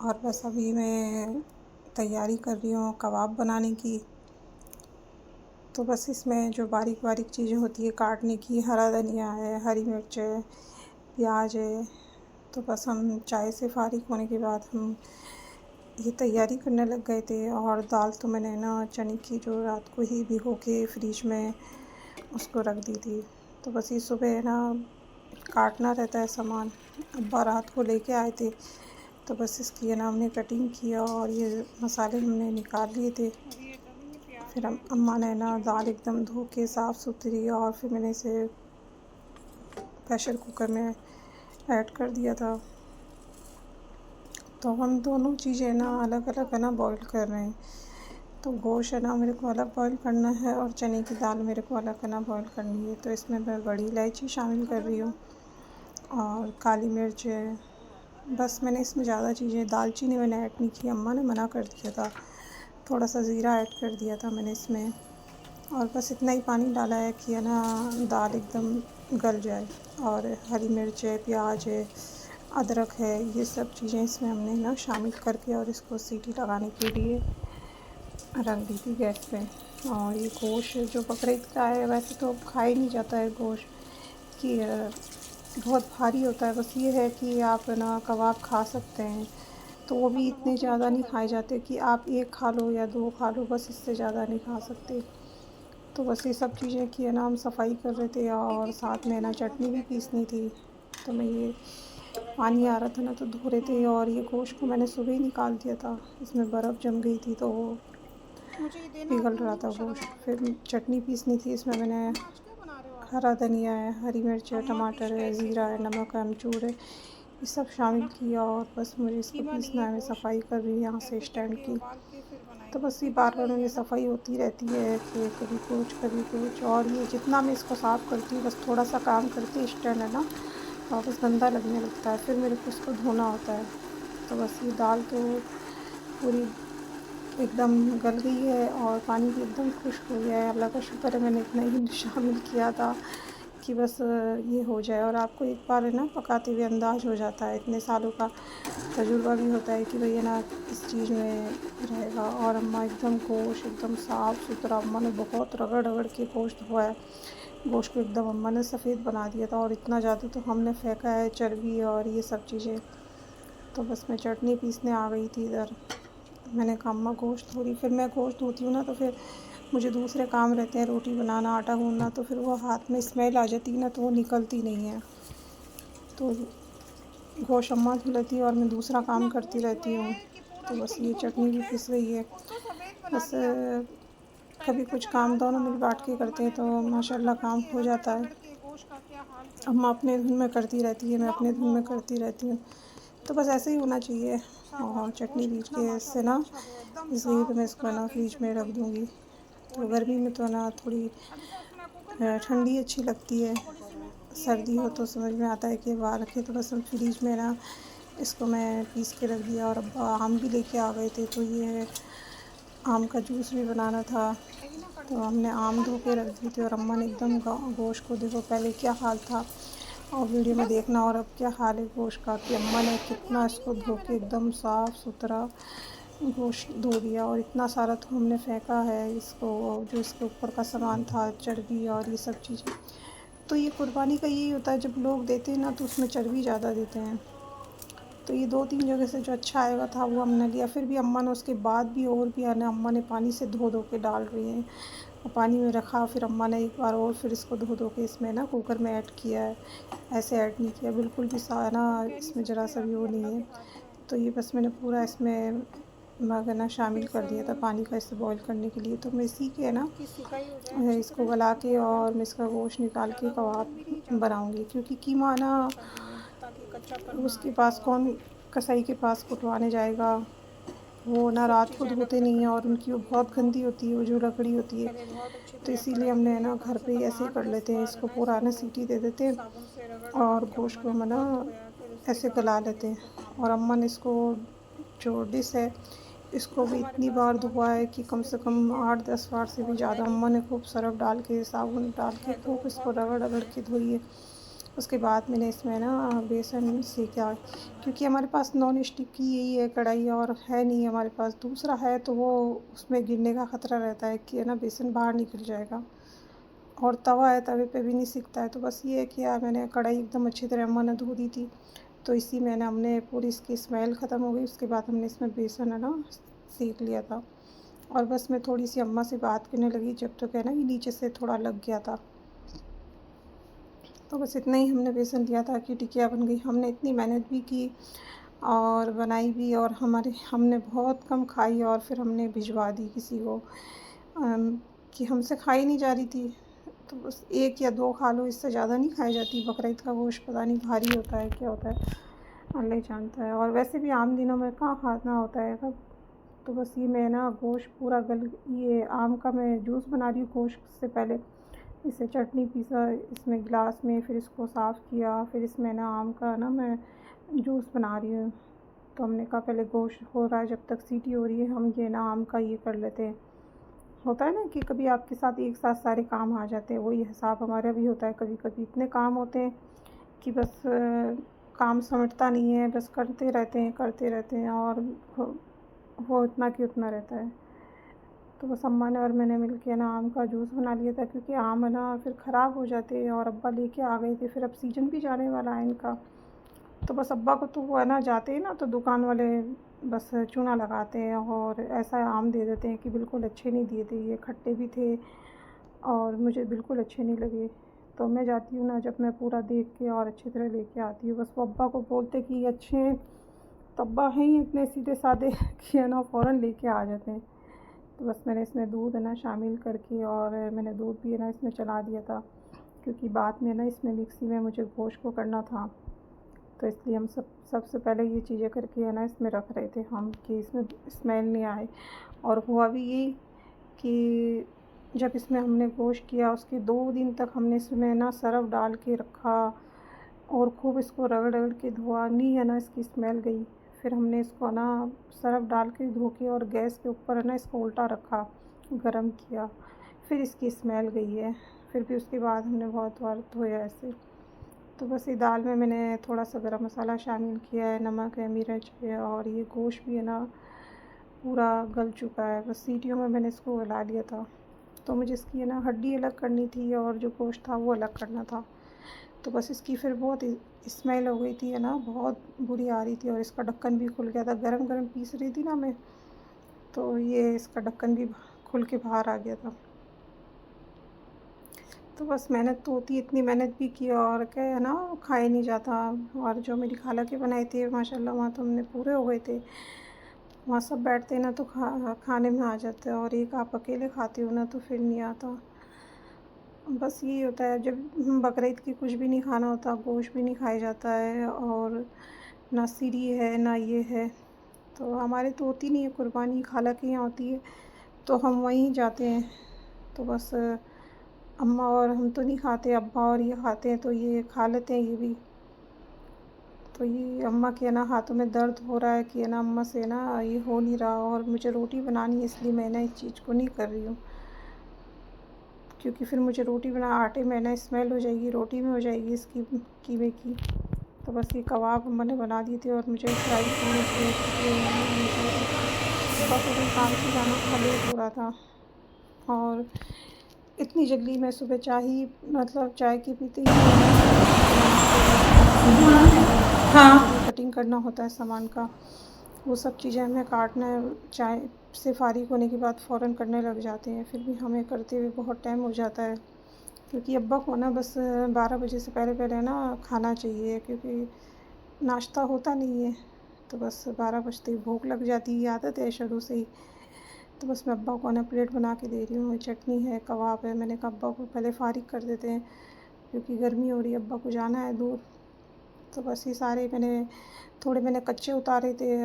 और बस अभी मैं तैयारी कर रही हूँ कबाब बनाने की। तो बस इसमें जो बारीक बारीक चीज़ें होती है काटने की, हरा धनिया है, हरी मिर्च है, प्याज है। तो बस हम चाय से फ़ारिग होने के बाद हम ये तैयारी करने लग गए थे। और दाल तो मैंने ना चने की जो रात को ही भिगो के फ्रिज में उसको रख दी थी। तो बस ये सुबह ना काटना रहता है सामान। अब्बा रात को लेके आए थे, तो बस इसकी है ना हमने कटिंग किया और ये मसाले हमने निकाल लिए थे। फिर अम्मा ने ना दाल एकदम धो के साफ़ सुथरी और फिर मैंने इसे प्रेशर कुकर में ऐड कर दिया था। तो हम दोनों चीज़ें ना अलग अलग है ना बॉईल कर रहे हैं। तो गोश्त है ना मेरे को अलग बॉईल करना है और चने की दाल मेरे को अलग है ना बॉईल करनी है। तो इसमें मैं बड़ी इलायची शामिल कर रही हूँ और काली मिर्च है। बस मैंने इसमें ज़्यादा चीज़ें, दालचीनी मैंने ऐड नहीं की, अम्मा ने मना कर दिया था। थोड़ा सा ज़ीरा ऐड कर दिया था मैंने इसमें। और बस इतना ही पानी डाला है कि है ना दाल एकदम गल जाए। और हरी मिर्च है, प्याज है, अदरक है, ये सब चीज़ें इसमें हमने ना शामिल करके और इसको सीटी लगाने के लिए रख दी थी गैस पे। और ये गोश्त जो बकरीद का है, वैसे तो खा ही नहीं जाता है गोश्त कि बहुत भारी होता है। बस ये है कि आप ना कबाब खा सकते हैं, तो वो भी इतने ज़्यादा नहीं खाए जाते कि आप एक खा लो या दो खा लो, बस इससे ज़्यादा नहीं खा सकते। तो बस ये सब चीज़ें की है ना हम सफाई कर रहे थे और साथ में ना चटनी भी पीसनी थी। तो मैं ये पानी आ रहा था ना तो धो रहे थे और ये गोश्त को मैंने सुबह ही निकाल दिया था। इसमें बर्फ़ जम गई थी तो वो पिघल रहा था गोश्त। फिर चटनी पीसनी थी, इसमें मैंने हरा धनिया है, हरी मिर्च है, टमाटर है, ज़ीरा है, नमक है, अमचूर है, ये सब शामिल किया और बस मुझे इसको पीसना है। मैं सफाई कर रही हूँ यहाँ से स्टैंड की। तो बस ये बार-बार मेरी सफाई होती रहती है कि कभी कुछ, कभी कुछ। और ये जितना मैं इसको साफ़ करती हूँ, बस थोड़ा-सा काम करती स्टैंड है ना, वापस गंदा लगने लगता है, फिर मेरे को इसको धोना होता है। तो बस ये दाल तो पूरी एकदम गल गई है और पानी भी एकदम खुश्क हो गया है। अल्लाह का शुक्र है मैंने इतना ही शामिल किया था कि बस ये हो जाए। और आपको एक बार है ना पकाते हुए अंदाज़ हो जाता है, इतने सालों का तजुर्बा भी होता है कि भई है ना इस चीज़ में रहेगा। और अम्मा एकदम गोश्त एकदम साफ़ सुथरा, अम्मा ने बहुत रगड़-रगड़ के गोश्त धोया है। गोश्त को एकदम अम्मा ने सफ़ेद बना दिया था और इतना ज़्यादा तो हमने फेंका है चर्बी और ये सब चीज़ें। तो बस मैं चटनी पीसने आ गई थी इधर। मैंने कहा अम्मा गोश्त धो रही, फिर मैं गोश्त धोती हूँ ना तो फिर मुझे दूसरे काम रहते हैं, रोटी बनाना, आटा गूँधना, तो फिर वो हाथ में स्मेल आ जाती है ना तो वो निकलती नहीं है। तो गोश्त अम्मा धुल लेती है और मैं दूसरा काम करती रहती हूँ। तो बस ये चटनी भी पिस गई है। बस कभी कुछ काम दोनों मिल बाँट के करते हैं तो माशाल्लाह काम हो जाता है। अम्मा अपने धुन में करती रहती है, मैं अपने धुन में करती रहती हूँ। तो बस ऐसे ही होना चाहिए। और चटनी पीस के इससे ना इस गई तो मैं इसको ना फ्रिज में रख दूँगी। तो गर्मी में तो ना थोड़ी ठंडी अच्छी लगती है। सर्दी हो तो समझ में आता है कि बाहर रखें, तो बस हम फ्रिज में ना इसको मैं पीस के रख दिया। और अब्बा आम भी लेके आ गए थे, तो ये आम का जूस भी बनाना था। तो हमने आम धो के रख दिए थे और अम्मा ने एकदम गोश्त को, देखो पहले क्या हाल था और वीडियो में देखना और अब क्या हाल है गोश्त का, कि अम्मा ने कितना इसको धो के एकदम साफ़ सुथरा गोश्त धो दिया। और इतना सारा तो हमने फेंका है इसको, जो इसके ऊपर का सामान था, चर्बी और ये सब चीज़ें। तो ये कुर्बानी का यही होता है, जब लोग देते हैं ना तो उसमें चर्बी ज़्यादा देते हैं। तो ये 2-3 जगह से जो अच्छा आएगा था वो हमने लिया। फिर भी अम्मा ने उसके बाद भी और भी है ना, अम्मा ने पानी से धो-धो के डाल रही हैं और पानी में रखा। फिर अम्मा ने एक बार और फिर इसको धो-धो के इसमें ना कुकर में ऐड किया है। ऐसे ऐड नहीं किया, बिल्कुल भी सा ना इसमें ज़रा सा भी वो नहीं है। तो ये बस मैंने पूरा इसमें मग है ना शामिल कर दिया था पानी का, इसे बॉईल करने के लिए। तो मैं इसी के है ना इसको गला के और मैं इसका गोश्त निकाल के कबाब बनाऊँगी, क्योंकि कीमा ना उसके पास कौन, कसाई के पास कुटवाने जाएगा। वो ना रात को धोते नहीं हैं और उनकी वो बहुत गंदी होती है, वो जो लकड़ी होती है। तो इसीलिए हमने है ना घर पे ही ऐसे ही कर लेते हैं, इसको पूरा ना सीटी दे देते हैं और गोश्त को हम ना ऐसे गला लेते हैं। और अम्मा ने इसको, जो डिश है, इसको भी इतनी बार धोआ है कि कम से कम 8-10 बार से भी ज़्यादा। अम्मा ने खूब सरफ़ डाल के, साबुन डाल के खूब इसको रगड़-रगड़ के धोई है। उसके बाद मैंने इसमें ना बेसन सेका, क्योंकि हमारे पास नॉन स्टिक की यही है कढ़ाई और है नहीं हमारे पास। दूसरा है तो वो उसमें गिरने का ख़तरा रहता है कि है ना बेसन बाहर निकल जाएगा, और तवा है, तवे पे भी नहीं सिकता है। तो बस ये किया मैंने, कढ़ाई एकदम अच्छी तरह अम्मा ने धो दी थी, तो इसी में ना हमने पूरी इसकी स्मेल ख़त्म हो गई। उसके बाद हमने इसमें बेसन है ना सेक लिया था, और बस मैं थोड़ी सी अम्मा से बात करने लगी जब तक है ना ये नीचे से थोड़ा लग गया था। तो बस इतना ही हमने बेसन लिया था कि टिकिया बन गई। हमने इतनी मेहनत भी की और बनाई भी, और हमने बहुत कम खाई और फिर हमने भिजवा दी किसी को, कि हमसे खाई नहीं जा रही थी। तो बस 1 या 2 खा लो, इससे ज़्यादा नहीं खाई जाती। बकरीद का गोश्त पता नहीं भारी होता है क्या होता है, अल्लाह ही जानता है। और वैसे भी आम दिनों में कहाँ खाना होता है कब। तो बस ये मैं ना गोश्त पूरा ये आम का मैं जूस बना रही हूँ गोश्त से पहले। इसे चटनी पीसा इसमें गिलास में, फिर इसको साफ़ किया, फिर इसमें ना आम का ना मैं जूस बना रही हूँ। तो हमने कहा पहले गोश्त हो रहा है, जब तक सीटी हो रही है हम ये ना आम का ये कर लेते हैं। होता है ना कि कभी आपके साथ एक साथ सारे काम आ जाते हैं, वही हिसाब हमारा भी होता है। कभी कभी इतने काम होते हैं कि बस काम समेटता नहीं है, बस करते रहते हैं, और वो उतना कि उतना रहता है। तो बस अम्मा ने और मैंने मिल के ना आम का जूस बना लिया था, क्योंकि आम है ना फिर ख़राब हो जाते हैं, और अब्बा लेके आ गए थे। फिर अब सीजन भी जाने वाला है इनका, तो बस अब्बा को तो वो है ना जाते ही ना तो दुकान वाले बस चूना लगाते हैं और ऐसा आम दे देते हैं कि बिल्कुल अच्छे नहीं दिए थे, ये खट्टे भी थे और मुझे बिल्कुल अच्छे नहीं लगे। तो मैं जाती हूँ ना जब मैं पूरा देख के और अच्छी तरह लेके आती हूँ, बस वो अब्बा को बोलते कि ये अच्छे हैं, तो अब्बा हैं ही इतने सीधे साधे कि है ना फ़ौरन लेके आ जाते हैं। तो बस मैंने इसमें दूध है ना शामिल करके, और मैंने दूध भी है ना इसमें चला दिया था, क्योंकि बाद में ना इसमें मिक्सी में मुझे गोश्त को करना था। तो इसलिए हम सबसे पहले ये चीज़ें करके है ना इसमें रख रहे थे हम, कि इसमें स्मेल नहीं आए। और हुआ भी यही कि जब इसमें हमने गोश्त किया उसके 2 दिन तक हमने इसमें ना सरफ़ डाल के रखा, और खूब इसको रगड़ रगड़ के धोआ, नहीं है ना इसकी स्मेल गई। फिर हमने इसको ना सरफ़ डाल के धो के और गैस के ऊपर है ना इसको उल्टा रखा, गरम किया, फिर इसकी स्मेल गई है। फिर भी उसके बाद हमने बहुत बार धोया ऐसे। तो बस ये दाल में मैंने थोड़ा सा गरम मसाला शामिल किया है, नमक है, मिर्च है, और ये गोश्त भी है ना पूरा गल चुका है। बस सीटियों में मैंने इसको गला लिया था। तो मुझे इसकी है ना हड्डी अलग करनी थी और जो गोश्त था वो अलग करना था। तो बस इसकी फिर बहुत स्मेल हो गई थी है ना, बहुत बुरी आ रही थी, और इसका ढक्कन भी खुल गया था। गरम गरम पीस रही थी ना मैं, तो ये इसका ढक्कन भी खुल के बाहर आ गया था। तो बस मेहनत तो होती है, इतनी मेहनत भी की और क्या है ना खाया नहीं जाता। और जो मेरी खाला के बनाए थे माशाल्लाह, वहाँ तो हमने पूरे हो गए थे। वहाँ सब बैठते हैं ना तो खाने में आ जाता है, और एक आप अकेले खाते हो ना तो फिर नहीं आता। बस यही होता है जब बकरीद की कुछ भी नहीं खाना होता, गोश्त भी नहीं खाया जाता है, और ना सीरी है ना ये है। तो हमारे तो होती नहीं है कुर्बानी, खाला के यहाँ होती है, तो हम वहीं जाते हैं। तो बस अम्मा और हम तो नहीं खाते, अब्बा और ये खाते हैं, तो ये खा लेते हैं ये भी। तो ये अम्मा के ना हाथों में दर्द हो रहा है कि है ना अम्मा से ना ये हो नहीं रहा, और मुझे रोटी बनानी है, इसलिए मैं ना इस चीज़ को नहीं कर रही हूँ, क्योंकि फिर मुझे रोटी बना आटे में ना स्मेल हो जाएगी, रोटी में हो जाएगी इसकी कीमे की। तो बस ये कबाब अम्मा ने बना दिए थे और मुझे फ्राई करने थे, इसलिए मुझे सुबह काम से जाना था, लेट हो रहा था। और इतनी जल्दी मैं सुबह मतलब चाय की पीते ही हाँ। कटिंग करना होता है सामान का, वो सब चीज़ें हमें काटना है। चाय से फ़ारिग होने के बाद फ़ौरन करने लग जाते हैं, फिर भी हमें करते हुए बहुत टाइम हो जाता है, क्योंकि अब्बा को ना बस 12 बजे से पहले पहले ना खाना चाहिए, क्योंकि नाश्ता होता नहीं है। तो बस 12 बजते ही भूख लग जाती है, आदत है शुरू से ही। तो बस मैं अब्बा को ना प्लेट बना के दे रही हूँ, चटनी है, कबाब है। मैंने कहा अब्बा को पहले फ़ारिग कर देते हैं, क्योंकि गर्मी हो रही है, अब्बा को जाना है दूर। तो बस ये सारे थोड़े मैंने कच्चे उतारे थे।